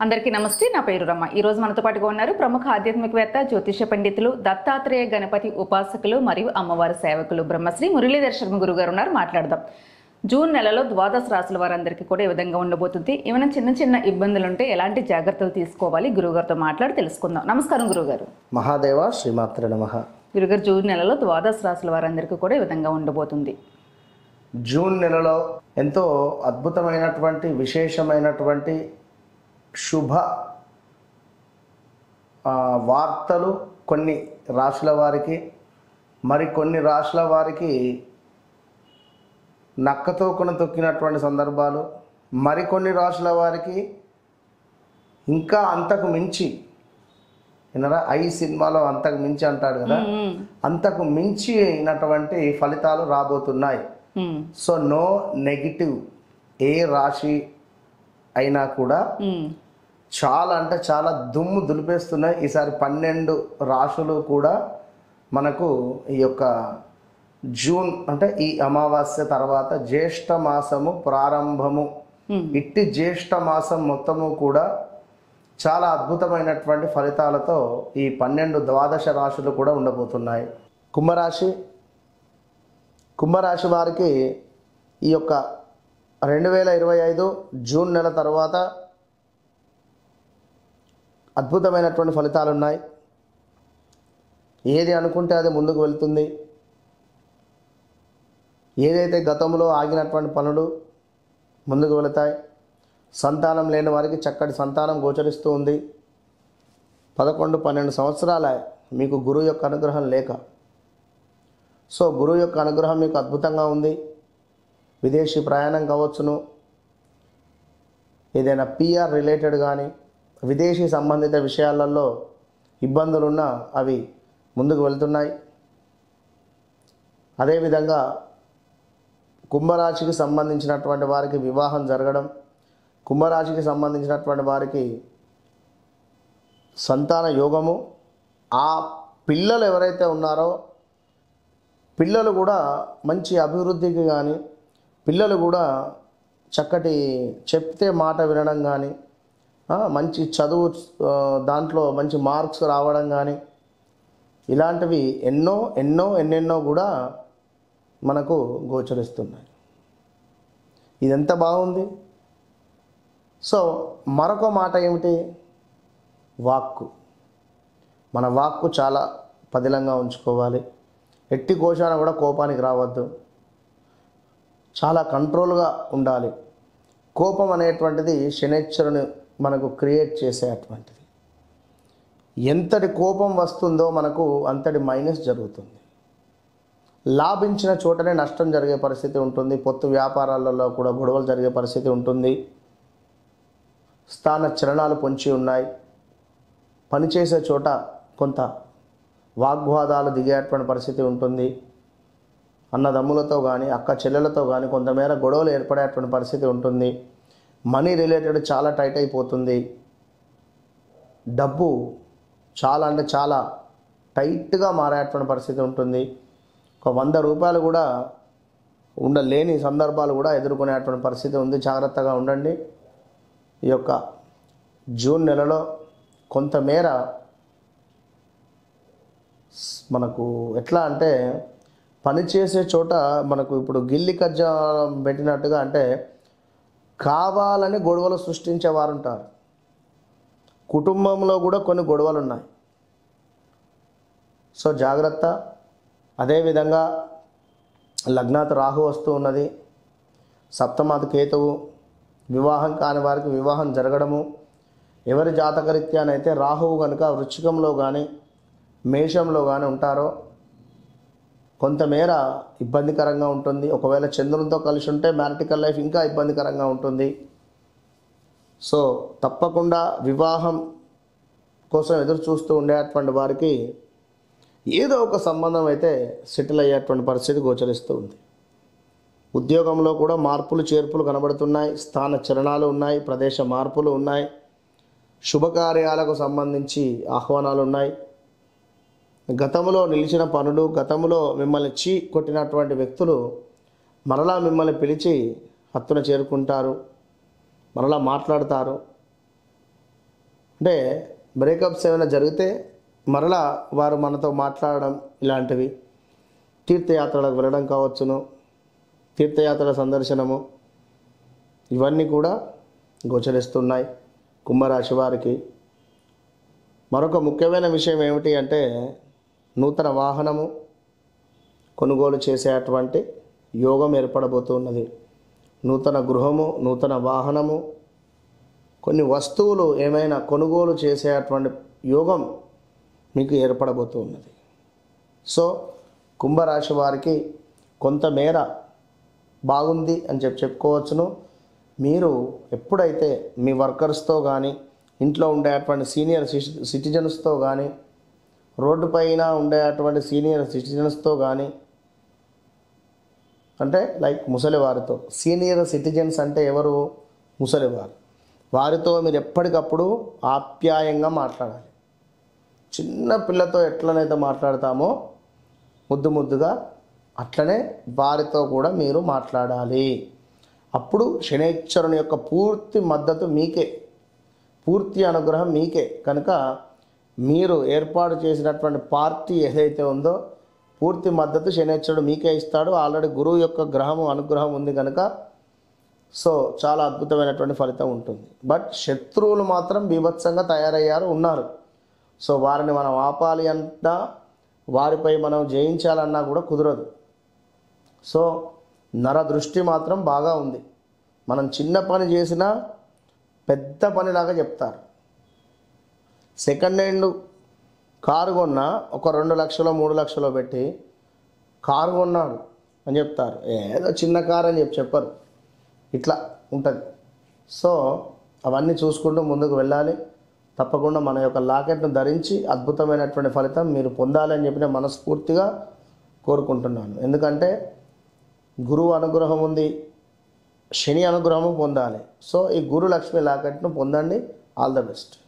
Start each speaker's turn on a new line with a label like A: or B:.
A: అందరికీ నమస్తే. నా పేరు రమ్మ. ఈ రోజు మనతో పాటుగా ఉన్నారు ప్రముఖ ఆధ్యాత్మికవేత్త, జ్యోతిష పండితులు, దత్తాత్రేయ గణపతి ఉపాసకులు మరియు అమ్మవారి సేవకులు బ్రహ్మశ్రీ మురళీధర్ శర్మ గురువు గారు ఉన్నారు. మాట్లాడదాం. జూన్ నెలలో ద్వాదశ రాశుల వారందరికీ కూడా ఈ విధంగా ఉండబోతుంది. ఏమైనా చిన్న చిన్న ఇబ్బందులు ఉంటే ఎలాంటి జాగ్రత్తలు తీసుకోవాలి గురువుగారితో మాట్లాడి తెలుసుకుందాం. నమస్కారం గురువుగారు.
B: మహాదేవ శ్రీమాత్రే నమః.
A: గురుగారు, జూన్ నెలలో ద్వాదశ రాశుల వారందరికీ కూడా ఈ విధంగా ఉండబోతుంది.
B: జూన్ నెలలో ఎంతో అద్భుతమైనటువంటి విశేషమైనటువంటి శుభ వార్తలు కొన్ని రాశుల వారికి, మరికొన్ని రాశుల వారికి నక్కతో కొన తొక్కినటువంటి సందర్భాలు, మరికొన్ని రాశుల వారికి ఇంకా అంతకు మించి, వినరా సినిమాలో అంతకు మించి అంటాడు కదా, అంతకు మించి అయినటువంటి ఫలితాలు రాబోతున్నాయి. So no negative. ఏ రాశి అయినా కూడా చాలా అంటే చాలా దుమ్ము దులిపేస్తున్నాయి. ఈసారి 12 రాశులు కూడా మనకు ఈ యొక్క జూన్ అంటే ఈ అమావాస్య తర్వాత జ్యేష్ఠ మాసము ప్రారంభము. ఇట్టి జ్యేష్ఠ మాసం మొత్తము కూడా చాలా అద్భుతమైనటువంటి ఫలితాలతో ఈ 12 ద్వాదశ రాశులు కూడా ఉండబోతున్నాయి. కుంభరాశి వారికి ఈ యొక్క 2025 జూన్ నెల తర్వాత అద్భుతమైనటువంటి ఫలితాలు ఉన్నాయి. ఏది అనుకుంటే అది ముందుకు వెళ్తుంది. ఏదైతే గతంలో ఆగినటువంటి పనులు ముందుకు వెళతాయి. సంతానం లేని వారికి చక్కటి సంతానం గోచరిస్తూ ఉంది. 11-12 సంవత్సరాల మీకు గురువు యొక్క అనుగ్రహం లేక, సో గురువు యొక్క అనుగ్రహం మీకు అద్భుతంగా ఉంది. విదేశీ ప్రయాణం కావచ్చును, ఏదైనా పిఆర్ రిలేటెడ్ కానీ విదేశీ సంబంధిత విషయాలలో ఇబ్బందులున్నా అవి ముందుకు వెళ్తున్నాయి. అదేవిధంగా కుంభరాశికి సంబంధించినటువంటి వారికి వివాహం జరగడం, కుంభరాశికి సంబంధించినటువంటి వారికి సంతాన యోగము, ఆ పిల్లలు ఎవరైతే ఉన్నారో పిల్లలు కూడా మంచి అభివృద్ధికి కానీ, పిల్లలు కూడా చక్కటి చెప్తే మాట వినడం కానీ, మంచి చదువు దాంట్లో మంచి మార్క్స్ రావడం కానీ, ఇలాంటివి ఎన్నెన్నో కూడా మనకు గోచరిస్తున్నాయి. ఇది ఎంత బాగుంది. సో మరొక మాట ఏమిటి? వాక్కు. మన వాక్కు చాలా పదిలంగా ఉంచుకోవాలి. ఎట్టి కోశాన కూడా కోపానికి రావద్దు. చాలా కంట్రోల్గా ఉండాలి. కోపం అనేటువంటిది శనైశ్వరుని మనకు క్రియేట్ చేసేటువంటిది. ఎంతటి కోపం వస్తుందో మనకు అంతటి మైనస్ జరుగుతుంది. లాభించిన చోటనే నష్టం జరిగే పరిస్థితి ఉంటుంది. పొత్తు వ్యాపారాలలో కూడా గొడవలు జరిగే పరిస్థితి ఉంటుంది. స్థాన చలనాలు పొంచి ఉన్నాయి. పనిచేసే చోట కొంత వాగ్వాదాలు దిగేటువంటి పరిస్థితి ఉంటుంది. అన్నదమ్ములతో కానీ అక్క చెల్లెలతో కానీ కొంతమేర గొడవలు ఏర్పడేటువంటి పరిస్థితి ఉంటుంది. మనీ రిలేటెడ్ చాలా టైట్ అయిపోతుంది. డబ్బు చాలా అంటే చాలా టైట్గా మారేటువంటి పరిస్థితి ఉంటుంది. ఒక 100 రూపాయలు కూడా ఉండలేని సందర్భాలు కూడా ఎదుర్కొనేటువంటి పరిస్థితి ఉంది. జాగ్రత్తగా ఉండండి. ఈ యొక్క జూన్ నెలలో కొంతమేర మనకు ఎట్లా అంటే పనిచేసే చోట మనకు ఇప్పుడు గిల్లి కజ్జా పెట్టినట్టుగా, అంటే కావాలని గొడవలు సృష్టించేవారు ఉంటారు. కుటుంబంలో కూడా కొన్ని గొడవలు ఉన్నాయి. సో జాగ్రత్త. అదేవిధంగా లగ్నాత్ రాహు వస్తూ ఉన్నది, సప్తమాత్ కేతువు. వివాహం కాని వారికి వివాహం జరగడము. ఎవరి జాతకరీత్యానైతే రాహువు కనుక వృశ్చికంలో కానీ మేషంలో కానీ ఉంటారో కొంతమేర ఇబ్బందికరంగా ఉంటుంది. ఒకవేళ చంద్రునితో కలిసి ఉంటే మ్యారిటికల్ లైఫ్ ఇంకా ఇబ్బందికరంగా ఉంటుంది. సో తప్పకుండా వివాహం కోసం ఎదురు చూస్తూ ఉండేటువంటి వారికి ఏదో ఒక సంబంధం అయితే సెటిల్ అయ్యేటువంటి పరిస్థితి గోచరిస్తూ ఉంది. ఉద్యోగంలో కూడా మార్పులు చేర్పులు కనబడుతున్నాయి. స్థాన చలనాలు ఉన్నాయి. ప్రదేశ మార్పులు ఉన్నాయి. శుభకార్యాలకు సంబంధించి ఆహ్వానాలు ఉన్నాయి. గతంలో నిలిచిన పనులు, గతంలో మిమ్మల్ని కొట్టినటువంటి వ్యక్తులు మరలా మిమ్మల్ని పిలిచి హత్తున చేరుకుంటారు, మరలా మాట్లాడతారు. అంటే బ్రేకప్స్ ఏమైనా జరిగితే మరలా వారు మనతో మాట్లాడడం ఇలాంటివి, తీర్థయాత్రలకు వెళ్ళడం కావచ్చును, తీర్థయాత్రల సందర్శనము, ఇవన్నీ కూడా గోచరిస్తున్నాయి కుంభరాశి వారికి. మరొక ముఖ్యమైన విషయం ఏమిటి అంటే నూతన వాహనము కొనుగోలు చేసేటువంటి యోగం ఏర్పడబోతున్నది. నూతన గృహము, నూతన వాహనము, కొన్ని వస్తువులు ఏమైనా కొనుగోలు చేసేటువంటి యోగం మీకు ఏర్పడబోతున్నది. సో కుంభరాశి వారికి కొంతమేర బాగుంది అని చెప్పుకోవచ్చును. మీరు ఎప్పుడైతే మీ వర్కర్స్తో కానీ, ఇంట్లో ఉండేటువంటి సీనియర్ సిటిజన్స్తో కానీ, రోడ్డు పైన ఉండేటువంటి సీనియర్ సిటిజన్స్తో కానీ, అంటే లైక్ ముసలివారితో, సీనియర్ సిటిజన్స్ అంటే ఎవరు? ముసలివారు. వారితో మీరు ఎప్పటికప్పుడు ఆప్యాయంగా మాట్లాడాలి. చిన్న పిల్లతో ఎట్లనైతే మాట్లాడతామో ముద్దు ముద్దుగా, అట్లనే వారితో కూడా మీరు మాట్లాడాలి. అప్పుడు శనైశ్వరుని యొక్క పూర్తి మద్దతు మీకే, పూర్తి అనుగ్రహం మీకే. కనుక మీరు ఏర్పాటు చేసినటువంటి పార్టీ ఏదైతే ఉందో పూర్తి మద్దతు శనైశ్వరుడు మీకే ఇస్తాడు. ఆల్రెడీ గురువు యొక్క గ్రహము అనుగ్రహం ఉంది కనుక సో చాలా అద్భుతమైనటువంటి ఫలితం ఉంటుంది. బట్ శత్రువులు మాత్రం బీభత్సంగా తయారయ్యారు, ఉన్నారు. సో వారిని మనం ఆపాలి అన్నా, వారిపై మనం జయించాలన్నా కూడా కుదరదు. సో నర దృష్టి మాత్రం బాగా ఉంది. మనం చిన్న పని చేసినా పెద్ద పనిలాగా చెప్తారు. సెకండ్ హ్యాండ్ కారు కొన్నా ఒక 2 లక్షలు 3 లక్షలు పెట్టి కారు కొన్నాడు అని చెప్తారు. ఏదో చిన్న కారు అని చెప్పరు. ఇట్లా ఉంటుంది. సో అవన్నీ చూసుకుంటూ ముందుకు వెళ్ళాలి. తప్పకుండా మన యొక్క లాకెట్ను ధరించి అద్భుతమైనటువంటి ఫలితం మీరు పొందాలి అని చెప్పి మనస్ఫూర్తిగా కోరుకుంటున్నాను. ఎందుకంటే గురువు అనుగ్రహం ఉంది, శని అనుగ్రహము పొందాలి. సో ఈ గురు లక్ష్మి లాకెట్ను పొందండి. All the best.